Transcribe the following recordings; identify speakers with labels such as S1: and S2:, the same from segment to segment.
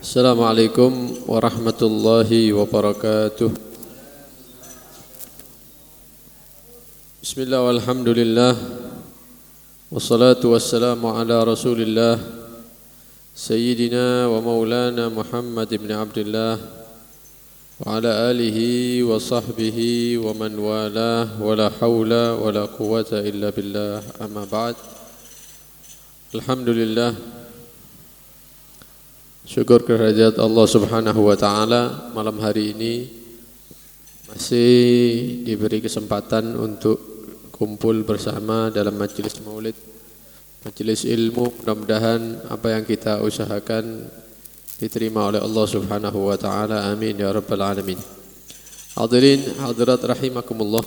S1: Assalamualaikum warahmatullahi wabarakatuh. Bismillah walhamdulillah wassalatu wassalamu ala rasulillah Sayyidina wa maulana Muhammad ibn Abdullah wa ala alihi wa sahbihi wa man walah wa la hawla wa la quwwata illa billah, amma ba'd. Alhamdulillah, syukur kehadirat Allah subhanahu wa ta'ala, malam hari ini masih diberi kesempatan untuk kumpul bersama dalam majelis maulid, majelis ilmu. Mudah-mudahan apa yang kita usahakan diterima oleh Allah subhanahu wa ta'ala, amin ya rabbal alamin. Hadirin hadirat rahimakumullah,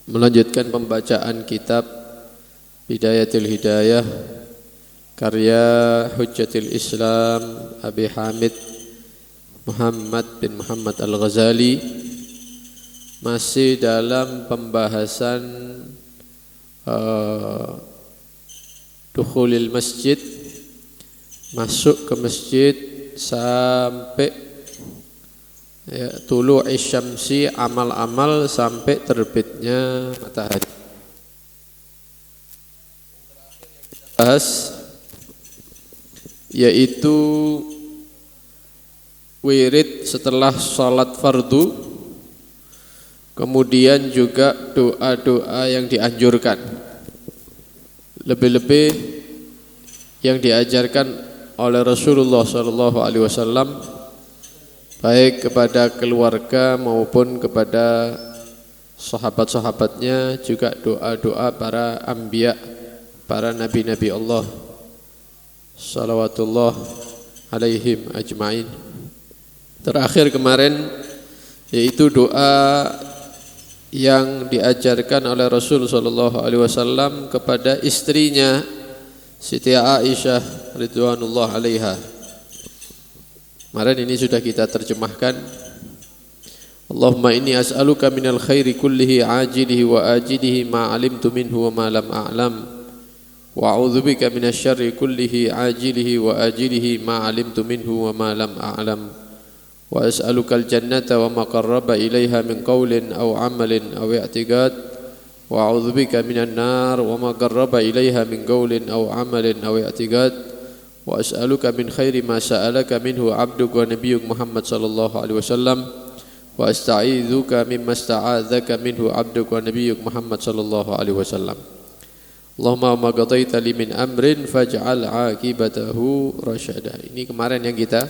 S1: melanjutkan pembacaan kitab Bidayatul Hidayah karya Hujjatul Islam Abi Hamid Muhammad bin Muhammad Al-Ghazali, masih dalam pembahasan dukhulil masjid, masuk ke masjid sampai tulu'i syamsi, amal-amal sampai terbitnya matahari. Bahas yaitu wirid setelah sholat fardu, kemudian juga doa-doa yang dianjurkan, lebih-lebih yang diajarkan oleh Rasulullah SAW, baik kepada keluarga maupun kepada sahabat-sahabatnya, juga doa-doa para anbiya, para nabi-nabi Allah salawatullah alaihim ajma'in. Terakhir kemarin yaitu doa yang diajarkan oleh Rasul sallallahu alaihi wasallam kepada istrinya Siti Aisyah ridwanullah alaiha. Kemarin ini sudah kita terjemahkan. Allahumma inni as'aluka minal khairi kullihi ajilihi wa ajilihi ma alimtu minhu wa ma lam a'lam, wa a'udzubika minasyarri kullihi ajilihi wa ajilihi ma alimtu minhu wa ma lam a'lam, wa as'aluka al-jannata wa ma qarraba ilaiha min qawlin aw amalin aw i'tiqad, wa a'udzubika minan nar wa ma qarraba ilaiha min qawlin aw amalin aw i'tiqad, wa as'aluka min khairi ma sa'alaka minhu 'abduka wa nabiyyuk Muhammad sallallahu alaihi wasallam, wa asta'idzuka mimma sta'adzaka minhu 'abduka wa nabiyyuk Muhammad sallallahu alaihi wasallam. Allahumma ma qadaita li min amrin faj'al 'aqibatahu rasyada. Ini kemarin yang kita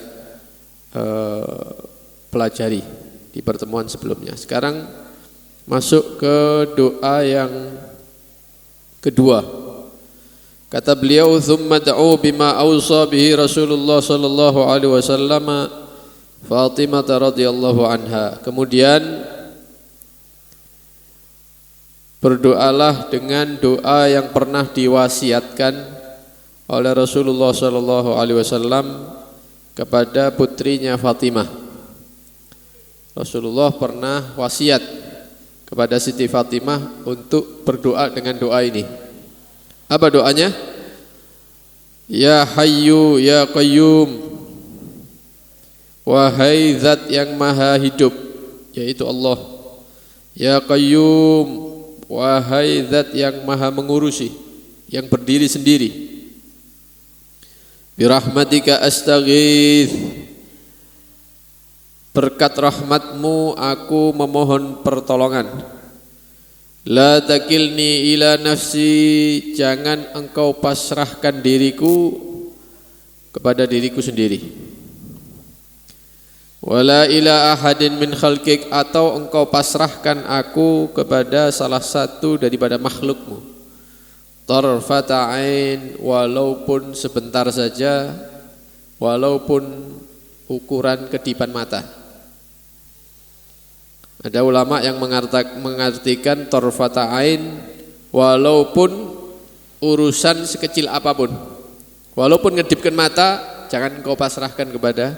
S1: pelajari di pertemuan sebelumnya. Sekarang masuk ke doa yang kedua. Kata beliau, "Tsumma da'u bima awsa bihi Rasulullah sallallahu alaihi wasallam Fatimah radhiyallahu anha." Kemudian berdoalah dengan doa yang pernah diwasiatkan oleh Rasulullah sallallahu alaihi wasallam kepada putrinya Fatimah. Rasulullah pernah wasiat kepada Siti Fatimah untuk berdoa dengan doa ini. Apa doanya? Ya Hayyu ya Qayyum, wahai zat yang maha hidup, yaitu Allah. Ya Qayyum, wahai zat yang maha mengurusi, yang berdiri sendiri. Birahmatika astaghith, berkat rahmatmu aku memohon pertolongan. La takilni ila nafsi, jangan engkau pasrahkan diriku kepada diriku sendiri. Wala ila ahadin min khalqik, atau engkau pasrahkan aku kepada salah satu daripada makhlukmu. Tarfata ain, walaupun sebentar saja, walaupun ukuran kedipan mata. Ada ulama yang mengartikan tarfata ain, walaupun urusan sekecil apapun, walaupun ngedipkan mata, jangan engkau pasrahkan kepada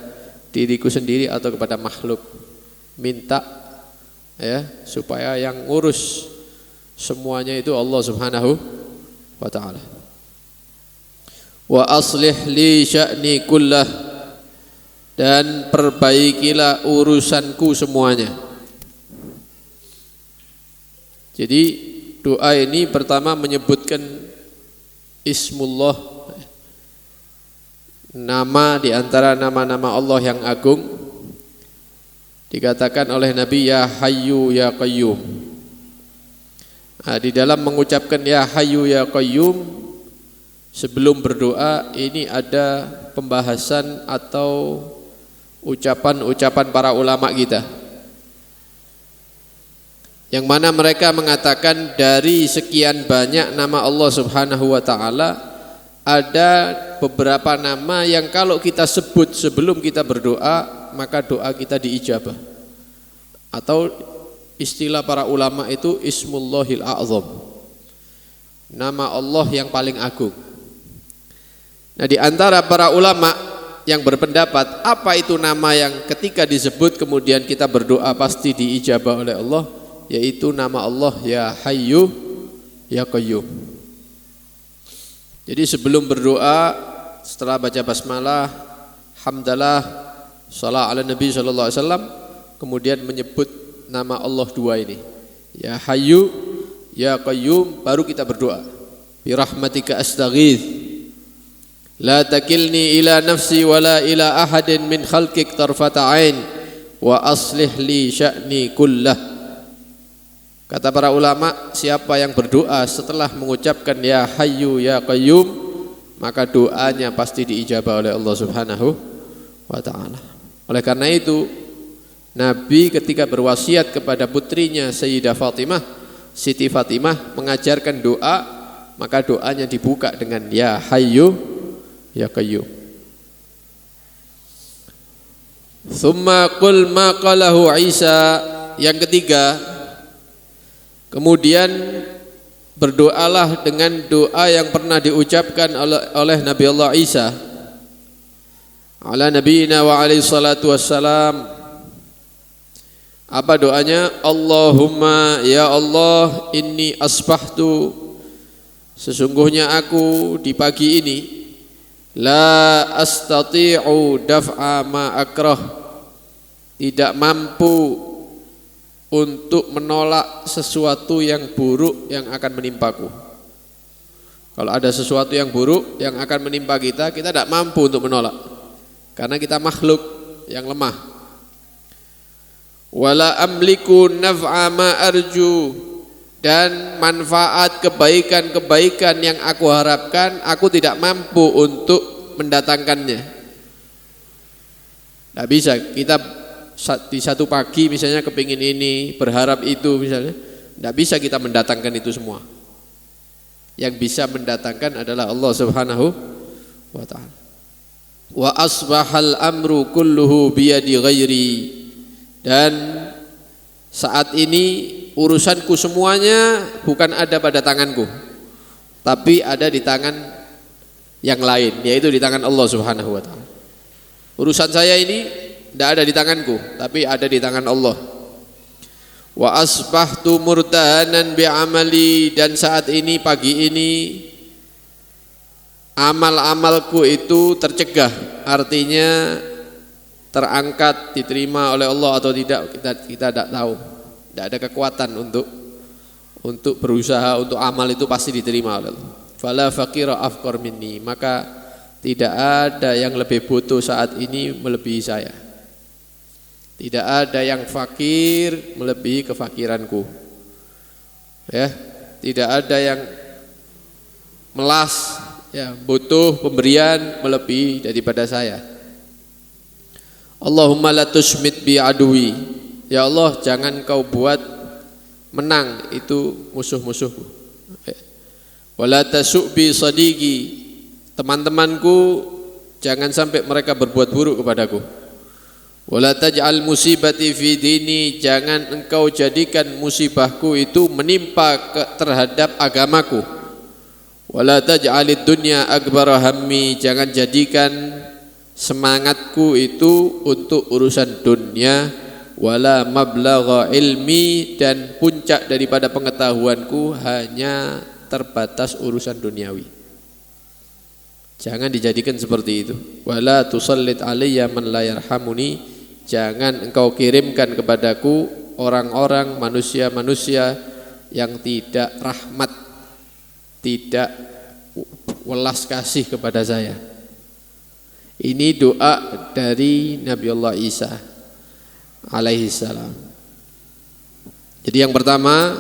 S1: diriku sendiri atau kepada makhluk. Minta ya supaya yang ngurus semuanya itu Allah Subhanahu wa ta'ala. Wa aslih li sya'ni kullah, dan perbaikilah urusanku semuanya. Jadi doa ini pertama menyebutkan Ismullah, nama di antara nama-nama Allah yang agung. Dikatakan oleh Nabi, ya Hayyu ya Qayyum. Nah, di dalam mengucapkan ya Hayyu ya Qayyum sebelum berdoa ini ada pembahasan atau ucapan-ucapan para ulama kita, yang mana mereka mengatakan dari sekian banyak nama Allah Subhanahu wa ta'ala ada beberapa nama yang kalau kita sebut sebelum kita berdoa maka doa kita diijabah, atau istilah para ulama itu Ismullahil A'zam, nama Allah yang paling agung. Nah, di antara para ulama yang berpendapat apa itu nama yang ketika disebut kemudian kita berdoa pasti diijabah oleh Allah, yaitu nama Allah ya Hayyu ya Qayyum. Jadi sebelum berdoa, setelah baca basmalah, hamdalah, salat ala Nabi sallallahu alaihi wasallam, kemudian menyebut nama Allah dua ini, ya Hayyu ya Qayyum, baru kita berdoa. Bi rahmatika astaghits, la takilni ila nafsi wala ila ahadin min khalqik tarfata ain, wa aslih li sya'ni kullah. Kata para ulama, siapa yang berdoa setelah mengucapkan ya Hayyu ya Qayyum, maka doanya pasti diijabah oleh Allah Subhanahu wa ta'ala. Oleh karena itu Nabi ketika berwasiat kepada putrinya Sayyidah Fatimah, Siti Fatimah, mengajarkan doa, maka doanya dibuka dengan ya Hayyu ya Qayyum. Thumma qul ma qalahu Isa. Yang ketiga, kemudian berdoalah dengan doa yang pernah diucapkan oleh Nabi Allah Isa ala nabiyina wa alaihi salatu wassalam. Apa doanya? Allahumma ya Allah, inni asbahtu, sesungguhnya aku di pagi ini la astati'u daf'a ma akrah, tidak mampu untuk menolak sesuatu yang buruk yang akan menimpaku. Kalau ada sesuatu yang buruk yang akan menimpa kita, kita tidak mampu untuk menolak, karena kita makhluk yang lemah. Wala amliku naf'a ma arju, dan manfaat kebaikan-kebaikan yang aku harapkan aku tidak mampu untuk mendatangkannya. Tidak bisa kita di satu pagi misalnya kepingin ini, berharap itu misalnya, tidak bisa kita mendatangkan itu semua. Yang bisa mendatangkan adalah Allah Subhanahu wa ta'ala. Wa asbahal amru kulluhu biyadi ghairi, dan saat ini urusanku semuanya bukan ada pada tanganku, tapi ada di tangan yang lain, yaitu di tangan Allah Subhanahu wa ta'ala. Urusan saya ini tidak ada di tanganku, tapi ada di tangan Allah. Wa asbahtu murtahanan bi'amali, dan saat ini pagi ini amal-amalku itu tercegah, artinya terangkat, diterima oleh Allah atau tidak kita tidak tahu. Tidak ada kekuatan untuk berusaha untuk amal itu pasti diterima oleh Allah. Fala faqira afqar minni, maka tidak ada yang lebih butuh saat ini melebihi saya. Tidak ada yang fakir melebihi kefakiranku. Ya, tidak ada yang melas, ya, butuh pemberian melebihi daripada saya. Allahumma la tushmit bi aduwi, ya Allah jangan kau buat menang itu musuh-musuhku. Wala tasuk bi sadiqi, teman-temanku jangan sampai mereka berbuat buruk kepadaku. Wala taj'al musibati fi dini, jangan engkau jadikan musibahku itu menimpa terhadap agamaku. Wala taj'alid dunya akbara hammi, jangan jadikan semangatku itu untuk urusan dunia. Wala mablagha ilmi, dan puncak daripada pengetahuanku hanya terbatas urusan duniawi. Jangan dijadikan seperti itu. Wala tusallit alayya man la yarhamuni. Jangan engkau kirimkan kepadaku orang-orang, manusia-manusia yang tidak rahmat, tidak welas kasih kepada saya. Ini doa dari Nabi Allah Isa alaihi salam. Jadi yang pertama,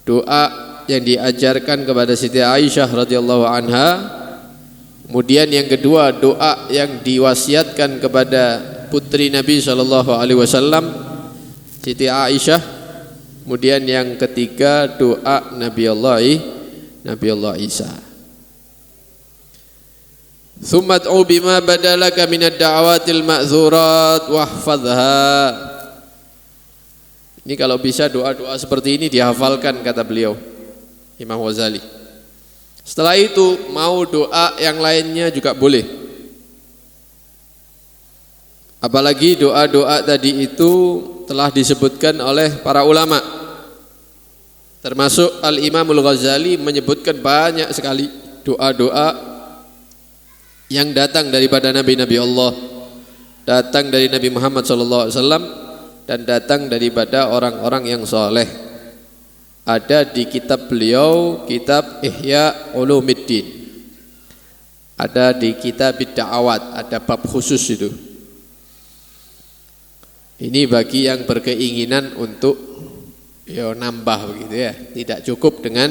S1: doa yang diajarkan kepada Siti Aisyah radhiyallahu anha. Kemudian yang kedua, doa yang diwasiatkan kepada putri Nabi sallallahu alaihi wasallam, Siti Aisyah. Kemudian yang ketiga, doa Nabi Allah Isa. Tsumma ad'u bima badalaka minad da'awatil ma'dzurat wahfazha. Ini kalau bisa doa-doa seperti ini dihafalkan, kata beliau Imam Ghazali. Setelah itu mau doa yang lainnya juga boleh. Apalagi doa-doa tadi itu telah disebutkan oleh para ulama. Termasuk Al-Imamul Ghazali menyebutkan banyak sekali doa-doa yang datang daripada Nabi-Nabi Allah, datang dari Nabi Muhammad SAW, dan datang daripada orang-orang yang soleh. Ada di kitab beliau, kitab Ihya Ulumuddin. Ada di kitab Bid-Da'awat, ada bab khusus itu. Ini bagi yang berkeinginan untuk nambah begitu ya. Tidak cukup dengan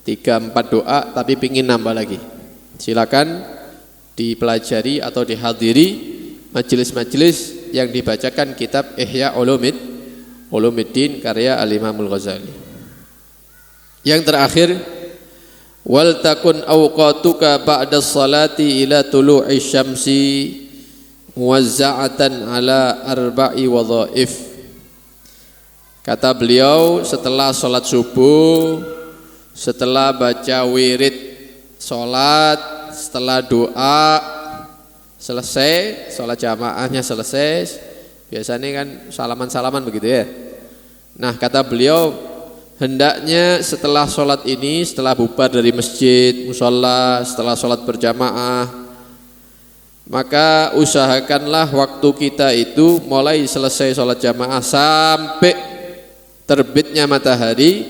S1: 3-4 doa tapi ingin nambah lagi. Silakan dipelajari atau dihadiri majelis-majelis yang dibacakan kitab Ihya Ulumuddin karya Al-Imamul Ghazali. Yang terakhir, wal takun awqatuka ba'da salati ila tulu'i syamsi muwazza'atan ala arba'i wadhaif. Kata beliau, setelah sholat subuh, setelah baca wirid sholat, setelah doa selesai, sholat jamaahnya selesai, biasanya kan salaman-salaman begitu ya. Nah, kata beliau, hendaknya setelah sholat ini, setelah bubar dari masjid, musola, setelah sholat berjamaah, maka usahakanlah waktu kita itu mulai selesai sholat jamaah sampai terbitnya matahari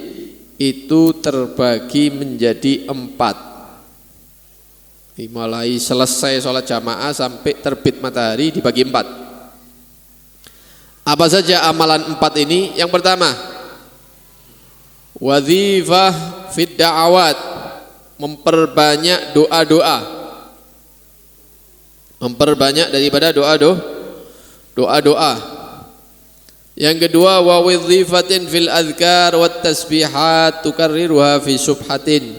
S1: itu terbagi menjadi 4. Mulai selesai sholat jamaah sampai terbit matahari dibagi 4. Apa saja amalan 4 ini? Yang pertama, wazifah fid da'awat, memperbanyak doa-doa, memperbanyak daripada doa-doa. Yang kedua, wa wazifatin fil azkar wat tasbihat tukarriruha fi subhatin,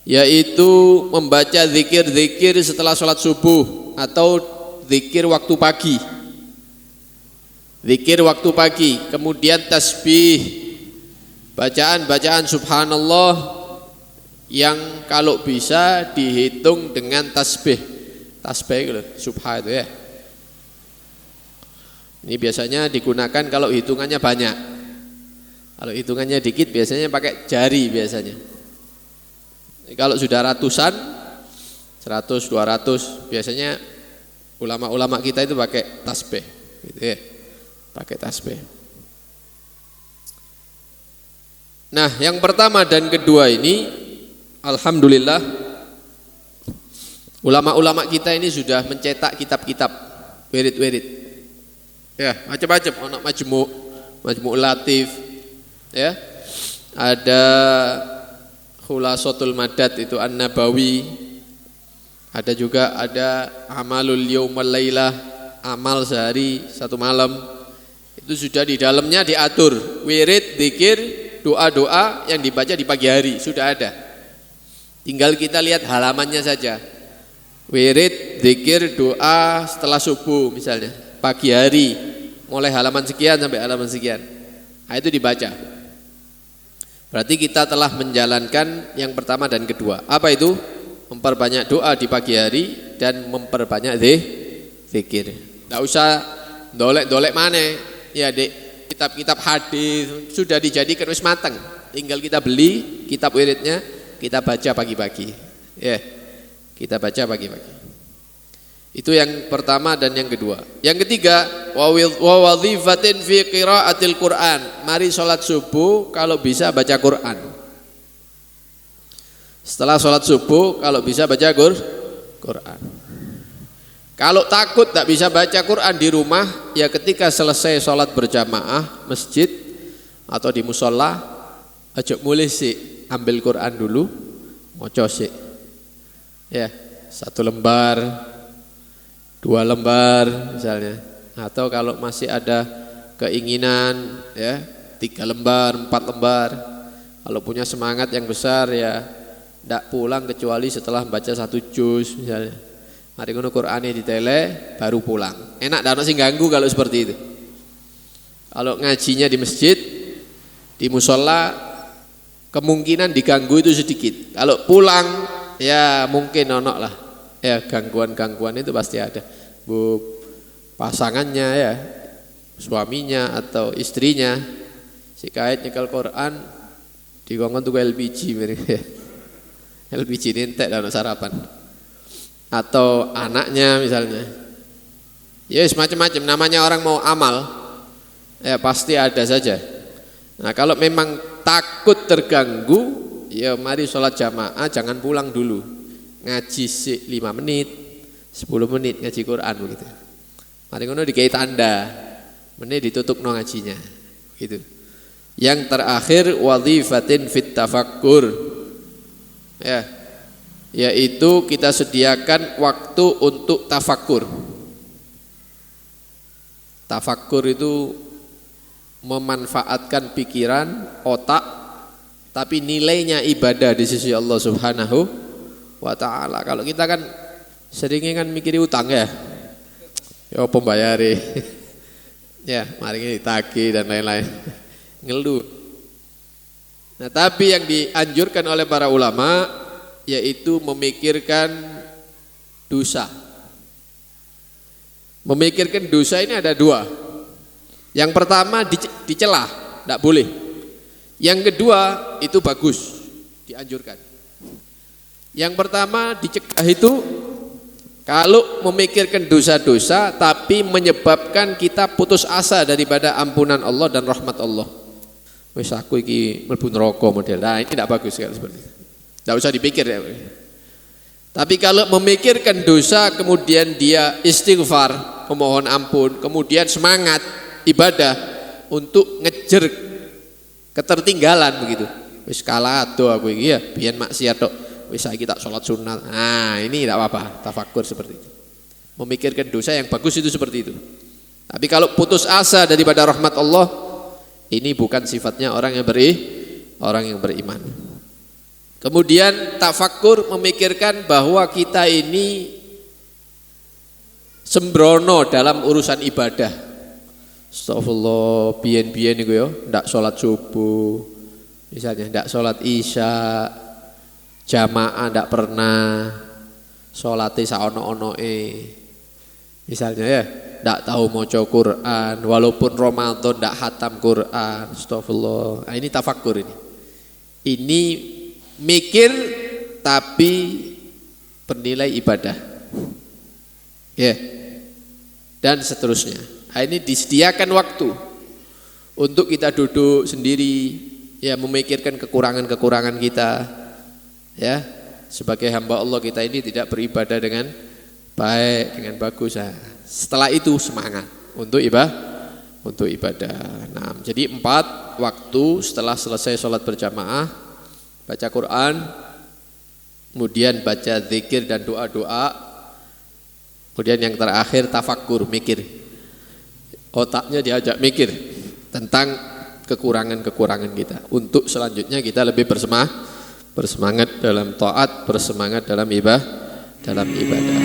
S1: yaitu membaca zikir-zikir setelah sholat subuh atau zikir waktu pagi. Zikir waktu pagi, kemudian tasbih, bacaan-bacaan subhanallah yang kalau bisa dihitung dengan tasbih. Tasbih itu subhan itu ya. Ini biasanya digunakan kalau hitungannya banyak. Kalau hitungannya dikit biasanya pakai jari biasanya. Kalau sudah ratusan, 100, 200, biasanya ulama-ulama kita itu pakai tasbih gitu ya. Pakai tasbih. Nah, yang pertama dan kedua ini alhamdulillah ulama-ulama kita ini sudah mencetak kitab-kitab wirid-wirid. Ya, macam-macam, ono majmu' latif ya. Ada Khulasatul Madad itu An-Nabawi. Ada juga Amalul Yawmal Lailah, amal sehari satu malam. Itu sudah di dalamnya diatur wirid, zikir, doa-doa yang dibaca di pagi hari sudah ada. Tinggal kita lihat halamannya saja. Wirid, zikir, doa setelah subuh misalnya, pagi hari mulai halaman sekian sampai halaman sekian. Nah, itu dibaca. Berarti kita telah menjalankan yang pertama dan kedua. Apa itu? Memperbanyak doa di pagi hari dan memperbanyak zikir. Tidak usah dolek-dolek mana. Ya, dek, kitab-kitab hadis sudah dijadikan wis mateng. tinggal kita beli kitab wiridnya, kita baca pagi-pagi. Ya, kita baca pagi-pagi. Itu yang pertama dan yang kedua. Yang ketiga, wa wadhifatin fi qiraatil Qur'an. Mari sholat subuh kalau bisa baca Quran. Setelah sholat subuh kalau bisa baca Quran. Kalau takut tak bisa baca Quran di rumah, ya ketika selesai sholat berjamaah masjid atau di musola, aja mulai sih ambil Quran dulu, maca sih. Ya, 1 lembar, 2 lembar misalnya. Atau kalau masih ada keinginan ya 3 lembar, 4 lembar. Kalau punya semangat yang besar ya ndak pulang kecuali setelah baca 1 juz misalnya. Mari ngono Qur'ane ditele baru pulang. Enak ndak ono sing ganggu kalau seperti itu. Kalau ngajinya di masjid, di musola kemungkinan diganggu itu sedikit. Kalau pulang ya mungkin ono lah. Ya gangguan-gangguan itu pasti ada. Bu pasangannya ya, suaminya atau istrinya si kait nyekel Quran dikongkon tuku LPG mereka. LPG ini entek dan sarapan. Atau anaknya misalnya. Ya semacam-macam, namanya orang mau amal. Ya pasti ada saja. Nah, kalau memang takut terganggu, ya mari sholat jamaah jangan pulang dulu. Ngaji 5 menit, 10 menit ngaji Quran begitu. Mari ngono dikai tanda. Menit ditutup no ngajinya. Gitu. Yang terakhir wadhifatin fit tafakkur. Ya. Yaitu kita sediakan waktu untuk tafakkur. Tafakkur itu memanfaatkan pikiran, otak, tapi nilainya ibadah di sisi Allah Subhanahu wa ta'ala. Kalau kita kan seringnya kan mikiri utang ya. Ya pembayari. Ya, mari ini ditagih dan lain-lain. Ngeluh. Nah, tapi yang dianjurkan oleh para ulama yaitu memikirkan dosa. Memikirkan dosa ini ada 2. Yang pertama dicelah, tidak boleh. Yang kedua itu bagus, dianjurkan. Yang pertama dicegah itu kalau memikirkan dosa-dosa tapi menyebabkan kita putus asa daripada ampunan Allah dan rahmat Allah. Wis aku iki mlebu neraka model. Nah, ini tidak bagus kalau seperti itu. Tidak usah dipikir ya. Tapi kalau memikirkan dosa kemudian dia istighfar, memohon ampun, kemudian semangat ibadah untuk ngejer ketertinggalan begitu. Wis kalah ado aku iki ya, biyen maksiat tok. Wis saiki tak salat sunat. Nah, ini tidak apa-apa, tafakkur seperti itu. Memikirkan dosa yang bagus itu seperti itu. Tapi kalau putus asa daripada rahmat Allah, ini bukan sifatnya orang yang beriman. Kemudian tafakkur memikirkan bahwa kita ini sembrono dalam urusan ibadah. Astagfirullah, biyen-biyen niku ya, ndak salat subuh. Misalnya ndak salat isya, jamaah ndak pernah, salate saono-onoe. Misalnya ya, ndak tahu maca Quran, walaupun Ramadan ndak khatam Quran. Astagfirullah. Nah, ini tafakkur ini. Ini mikir tapi bernilai ibadah. Ya. Dan seterusnya. Nah, ini disediakan waktu untuk kita duduk sendiri ya memikirkan kekurangan-kekurangan kita. Ya. Sebagai hamba Allah kita ini tidak beribadah dengan baik, dengan bagus. Nah, setelah itu semangat untuk ibadah. Nah, jadi 4 waktu setelah selesai sholat berjamaah baca Quran, kemudian baca zikir dan doa-doa, kemudian yang terakhir tafakkur, mikir. Otaknya diajak mikir tentang kekurangan-kekurangan kita. Untuk selanjutnya kita lebih bersemangat dalam taat, bersemangat dalam ibadah.